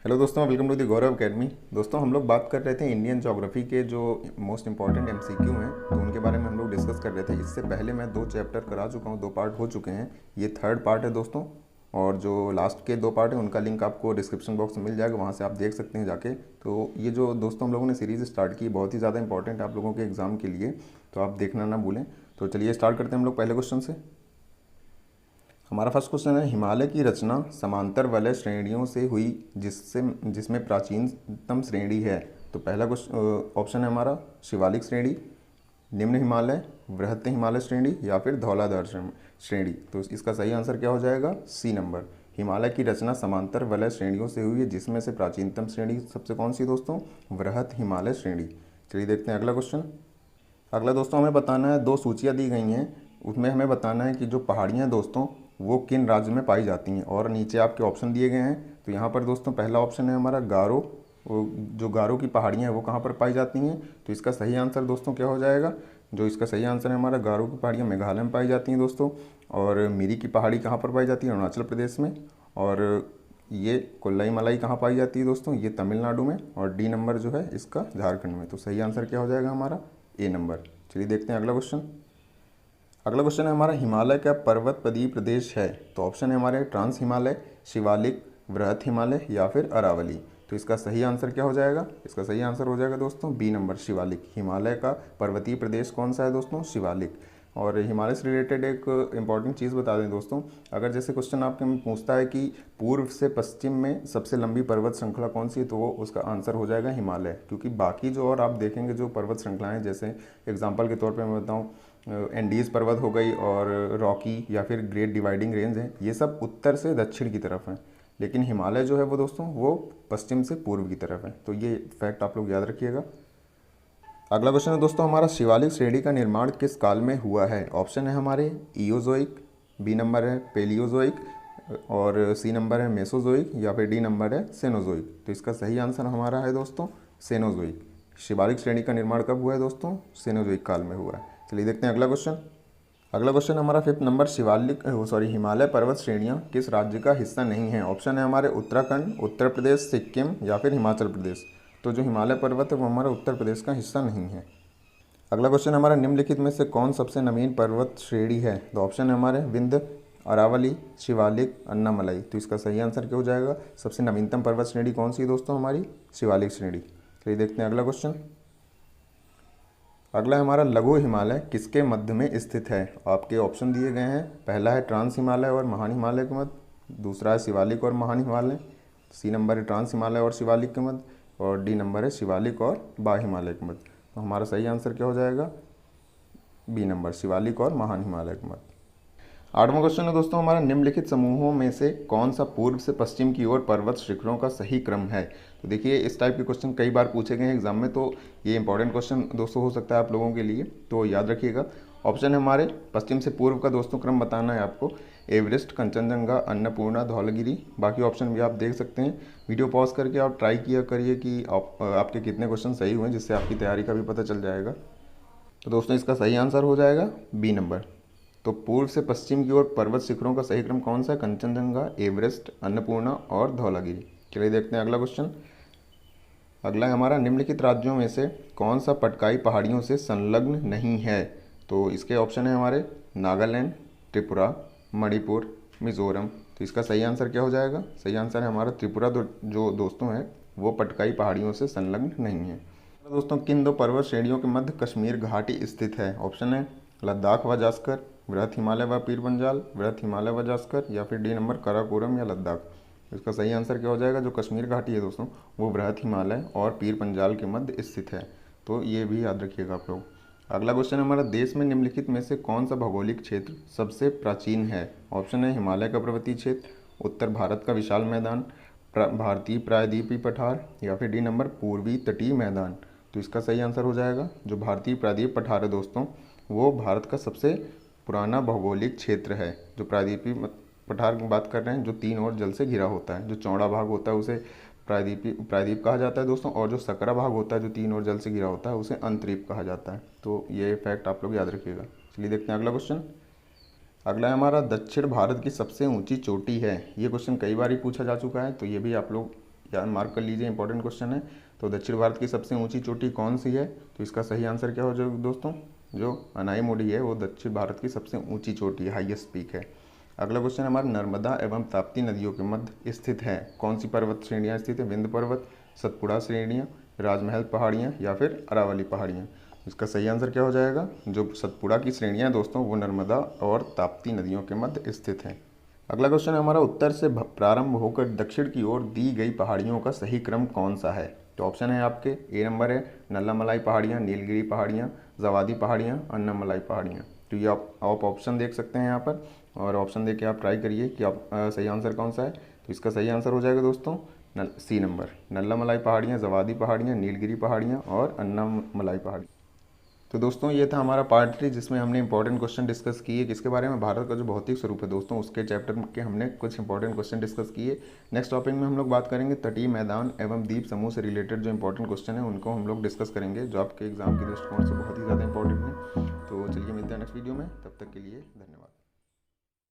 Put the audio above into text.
Hello दोस्तों, welcome to the Gaurav academy. दोस्तों, हम लोग बात कर रहे थे इंडियन ज्योग्राफी के जो मोस्ट इंपॉर्टेंट एमसीक्यू हैं, तो उनके बारे में हम लोग डिस्कस कर रहे थे। इससे पहले मैं 2 चैप्टर करा चुका हूँ, 2 पार्ट हो चुके हैं। ये थर्ड पार्ट है दोस्तों, और जो लास्ट के 2 पार्ट हैं उनका लिंक आपको डिस्क्रिप्शन बॉक्स में मिल जाएगा, वहाँ से आप देख सकते हैं जाके। तो ये जो दोस्तों हम लोगों ने सीरीज़ स्टार्ट की, बहुत ही ज़्यादा इंपॉर्टेंट है आप लोगों के एग्ज़ाम के लिए, तो आप देखना ना भूलें। तो चलिए स्टार्ट करते हैं हम लोग पहले क्वेश्चन से। हमारा फर्स्ट क्वेश्चन है, हिमालय की रचना समांतर वलय श्रेणियों से हुई जिसमें प्राचीनतम श्रेणी है। तो पहला क्वेश्चन ऑप्शन है हमारा शिवालिक श्रेणी, निम्न हिमालय, बृहत्त हिमालय श्रेणी या फिर धौलाधार श्रेणी। तो इसका सही आंसर क्या हो जाएगा? सी नंबर। हिमालय की रचना समांतर वलय श्रेणियों से हुई है, जिसमें से प्राचीनतम श्रेणी सबसे कौन सी दोस्तों? बृहत्त हिमालय श्रेणी। चलिए देखते हैं अगला क्वेश्चन। अगला दोस्तों हमें बताना है, 2 सूचियाँ दी गई हैं, उसमें हमें बताना है कि जो पहाड़ियाँ हैं दोस्तों वो किन राज्य में पाई जाती हैं, और नीचे आपके ऑप्शन दिए गए हैं। तो यहाँ पर दोस्तों पहला ऑप्शन है हमारा गारो, जो गारो की पहाड़ियाँ हैं वो कहाँ पर पाई जाती हैं। तो इसका सही आंसर दोस्तों क्या हो जाएगा? जो इसका सही आंसर है हमारा, गारो की पहाड़ियाँ मेघालय में पाई जाती हैं दोस्तों। और मिरी की पहाड़ी कहाँ पर पाई जाती है? अरुणाचल प्रदेश में। और ये कोल्लाई मलाई कहाँ पाई जाती है दोस्तों? ये तमिलनाडु में। और डी नंबर जो है इसका झारखंड में। तो सही आंसर क्या हो जाएगा हमारा? ए नंबर। चलिए देखते हैं अगला क्वेश्चन। अगला क्वेश्चन है हमारा, हिमालय का पर्वतपदीय प्रदेश है। तो ऑप्शन है हमारे ट्रांस हिमालय, शिवालिक, बृहत हिमालय या फिर अरावली। तो इसका सही आंसर क्या हो जाएगा? इसका सही आंसर हो जाएगा दोस्तों बी नंबर, शिवालिक। हिमालय का पर्वतीय प्रदेश कौन सा है दोस्तों? शिवालिक। और हिमालय से रिलेटेड एक इंपॉर्टेंट चीज़ बता दें दोस्तों, अगर जैसे क्वेश्चन आपके में पूछता है कि पूर्व से पश्चिम में सबसे लंबी पर्वत श्रृंखला कौन सी है, तो वो उसका आंसर हो जाएगा हिमालय। क्योंकि बाकी जो और आप देखेंगे जो पर्वत श्रृंखलाएँ, जैसे एग्जाम्पल के तौर पर मैं बताऊँ, एंडीज़ पर्वत हो गई और रॉकी या फिर ग्रेट डिवाइडिंग रेंज है, ये सब उत्तर से दक्षिण की तरफ हैं। लेकिन हिमालय जो है वो दोस्तों वो पश्चिम से पूर्व की तरफ है। तो ये फैक्ट आप लोग याद रखिएगा। अगला क्वेश्चन है दोस्तों हमारा, शिवालिक श्रेणी का निर्माण किस काल में हुआ है? ऑप्शन है हमारे इयोजोइक, बी नंबर है पेलियोजोइक, और सी नंबर है मेसोजोइक या फिर डी नंबर है सेनोजोइक। तो इसका सही आंसर हमारा है दोस्तों सेनोजोइक। शिवालिक श्रेणी का निर्माण कब हुआ है दोस्तों? सेनोजोइक काल में हुआ है। चलिए देखते हैं अगला क्वेश्चन। अगला क्वेश्चन हमारा 5th नंबर, हिमालय पर्वत श्रेणियाँ किस राज्य का हिस्सा नहीं है? ऑप्शन है हमारे उत्तराखंड, उत्तर प्रदेश, सिक्किम या फिर हिमाचल प्रदेश। तो जो हिमालय पर्वत है वो हमारा उत्तर प्रदेश का हिस्सा नहीं है। अगला क्वेश्चन हमारा, निम्नलिखित में से कौन सबसे नवीन पर्वत श्रेणी है? तो ऑप्शन है हमारे विंध्य, अरावली, शिवालिक, अन्नामलाई। तो इसका सही आंसर क्या हो जाएगा? सबसे नवीनतम पर्वत श्रेणी कौन सी है दोस्तों? हमारी शिवालिक श्रेणी। चलिए देखते हैं अगला क्वेश्चन। अगला है हमारा, लघु हिमालय किसके मध्य में स्थित है? आपके ऑप्शन दिए गए हैं, पहला है ट्रांस हिमालय और महान हिमालय के मध्य, दूसरा है शिवालिक और महान हिमालय, सी नंबर है ट्रांस हिमालय और शिवालिक के मध्य, और डी नंबर है शिवालिक और बा हिमालय के मध्य। तो हमारा सही आंसर क्या हो जाएगा? बी नंबर, शिवालिक और महान हिमालय के मध्य। 8वां क्वेश्चन है दोस्तों हमारा, निम्नलिखित समूहों में से कौन सा पूर्व से पश्चिम की ओर पर्वत शिखरों का सही क्रम है? तो देखिए इस टाइप के क्वेश्चन कई बार पूछे गए हैं एग्जाम में, तो ये इंपॉर्टेंट क्वेश्चन दोस्तों हो सकता है आप लोगों के लिए, तो याद रखिएगा। ऑप्शन है हमारे, पश्चिम से पूर्व का दोस्तों क्रम बताना है आपको, एवरेस्ट, कंचनजंगा, अन्नपूर्णा, धौलागिरी। बाकी ऑप्शन भी आप देख सकते हैं। वीडियो पॉज करके आप ट्राई किया करिए कि आपके कितने क्वेश्चन सही हुए, जिससे आपकी तैयारी का भी पता चल जाएगा। तो दोस्तों इसका सही आंसर हो जाएगा बी नंबर। तो पूर्व से पश्चिम की ओर पर्वत शिखरों का सही क्रम कौन सा है? कंचनजंगा, एवरेस्ट, अन्नपूर्णा और धौलागिरी। चलिए देखते हैं अगला क्वेश्चन। अगला है हमारा, निम्नलिखित राज्यों में से कौन सा पटकाई पहाड़ियों से संलग्न नहीं है? तो इसके ऑप्शन है हमारे नागालैंड, त्रिपुरा, मणिपुर, मिजोरम। तो इसका सही आंसर क्या हो जाएगा? सही आंसर है हमारा त्रिपुरा, जो दोस्तों है वो पटकाई पहाड़ियों से संलग्न नहीं है। दोस्तों किन 2 पर्वत श्रेणियों के मध्य कश्मीर घाटी स्थित है? ऑप्शन है लद्दाख व जास्कर, बृहत हिमालय व पीर पंजाल, बृहत हिमालय व जास्कर या फिर डी नंबर कराकोरम या लद्दाख। इसका सही आंसर क्या हो जाएगा? जो कश्मीर घाटी है दोस्तों वो बृहत हिमालय और पीर पंजाल के मध्य स्थित है। तो ये भी याद रखिएगा आप लोग। अगला क्वेश्चन है हमारा, देश में निम्नलिखित में से कौन सा भौगोलिक क्षेत्र सबसे प्राचीन है? ऑप्शन है हिमालय का पर्वतीय क्षेत्र, उत्तर भारत का विशाल मैदान, भारतीय प्रायद्वीपीय पठार या फिर डी नंबर पूर्वी तटीय मैदान। तो इसका सही आंसर हो जाएगा जो भारतीय प्रायद्वीप पठार है दोस्तों, वो भारत का सबसे पुराना भौगोलिक क्षेत्र है। जो प्रायद्वीपीय पठार की बात कर रहे हैं, जो 3 ओर जल से घिरा होता है, जो चौड़ा भाग होता है उसे प्रायद्वीप कहा जाता है दोस्तों, और जो सकरा भाग होता है जो 3 ओर जल से घिरा होता है उसे अंतरीप कहा जाता है। तो ये फैक्ट आप लोग याद रखिएगा। चलिए देखते हैं अगला क्वेश्चन। अगला है हमारा, दक्षिण भारत की सबसे ऊंची चोटी है। ये क्वेश्चन कई बार ही पूछा जा चुका है, तो ये भी आप लोग या मार्क कर लीजिए, इंपॉर्टेंट क्वेश्चन है। तो दक्षिण भारत की सबसे ऊंची चोटी कौन सी है? तो इसका सही आंसर क्या हो जाएगा दोस्तों? जो अनाईमुड़ी है वो दक्षिण भारत की सबसे ऊंची चोटी है, हाईएस्ट पीक है। अगला क्वेश्चन हमारा, नर्मदा एवं ताप्ती नदियों के मध्य स्थित है कौन सी पर्वत श्रेणियाँ स्थित है? विंध्य पर्वत, सतपुड़ा श्रेणियाँ, राजमहल पहाड़ियाँ या फिर अरावली पहाड़ियाँ। इसका सही आंसर क्या हो जाएगा? जो सतपुड़ा की श्रेणियाँ हैं दोस्तों वो नर्मदा और ताप्ती नदियों के मध्य स्थित हैं। अगला क्वेश्चन है हमारा, उत्तर से प्रारंभ होकर दक्षिण की ओर दी गई पहाड़ियों का सही क्रम कौन सा है? तो ऑप्शन है आपके, ए नंबर है नल्लामलाई पहाड़ियाँ, नीलगिरी पहाड़ियाँ, जवादी पहाड़ियाँ, अन्नामलाई पहाड़ियाँ। तो ये आप ऑप्शन देख सकते हैं यहाँ पर, और ऑप्शन देख के आप ट्राई करिए कि आप सही आंसर कौन सा है। तो इसका सही आंसर हो जाएगा दोस्तों सी नंबर, नल्लामलाई पहाड़ियाँ, जवादी पहाड़ियाँ, नीलगिरी पहाड़ियाँ और अन्नामलाई पहाड़ी। तो दोस्तों ये था हमारा पार्ट 3 जिसमें हमने इंपॉर्टेंट क्वेश्चन डिस्कस किए किसके बारे में, भारत का जो भौतिक स्वरूप है दोस्तों उसके चैप्टर के हमने कुछ इंपॉर्टेंट क्वेश्चन डिस्कस किए। नेक्स्ट टॉपिक में हम लोग बात करेंगे तटीय मैदान एवं द्वीप समूह से रिलेटेड जो इंपॉर्टेंट क्वेश्चन है उनको हम लोग डिस्कस करेंगे, जो आपके एग्जाम के दृष्टिकोण से बहुत ही ज़्यादा इंपॉर्टेंट है। तो चलिए मिलते हैं नेक्स्ट वीडियो में, तब तक के लिए धन्यवाद।